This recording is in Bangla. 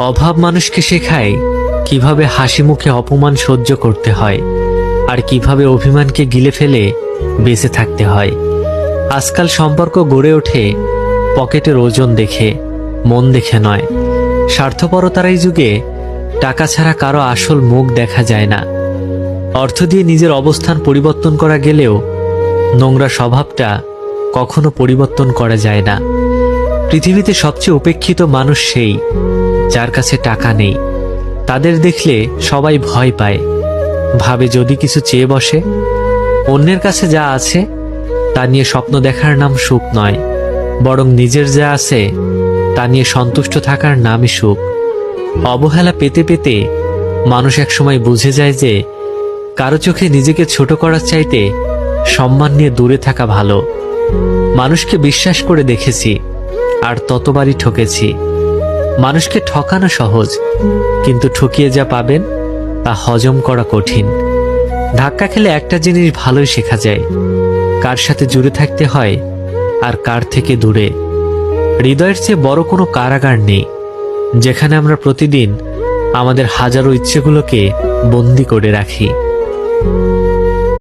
অভাব মানুষকে শেখায় কিভাবে হাসি মুখে অপমান সহ্য করতে হয়, আর কিভাবে অভিমানকে গিলে ফেলে বেঁচে থাকতে হয়। আজকাল সম্পর্ক গড়ে ওঠে পকেটের ওজন দেখে, মন দেখে নয়। স্বার্থপরতার এই যুগে টাকা ছাড়া কারো আসল মুখ দেখা যায় না। অর্থ দিয়ে নিজের অবস্থান পরিবর্তন করা গেলেও নোংরা স্বভাবটা কখনো পরিবর্তন করা যায় না। পৃথিবীতে সবচেয়ে উপেক্ষিত মানুষ সেই যার কাছে টাকা নেই। তাদের দেখলে সবাই ভয় পায়, ভাবে যদি কিছু চেয়ে বসে। অন্যের কাছে যা আছে তা নিয়ে স্বপ্ন দেখার নাম সুখ নয়, বরং নিজের যা আছে তা নিয়ে সন্তুষ্ট থাকার নামই সুখ। অবহেলা পেতে পেতে মানুষ একসময় বুঝে যায় যে কারো চোখে নিজেকে ছোট করার চাইতে সম্মান নিয়ে দূরে থাকা ভালো। মানুষকে বিশ্বাস করে দেখেছি, আর ততবারই ঠকেছি। মানুষকে ঠকানো সহজ, কিন্তু ঠকিয়ে যা পাবেন তা হজম করা কঠিন। ধাক্কা খেলে একটা জিনিস ভালোই শেখা যায়, কার সাথে জুড়ে থাকতে হয় আর কার থেকে দূরে। হৃদয়ের চেয়ে বড় কোনো কারাগার নেই, যেখানে আমরা প্রতিদিন আমাদের হাজারো ইচ্ছেগুলোকে বন্দি করে রাখি।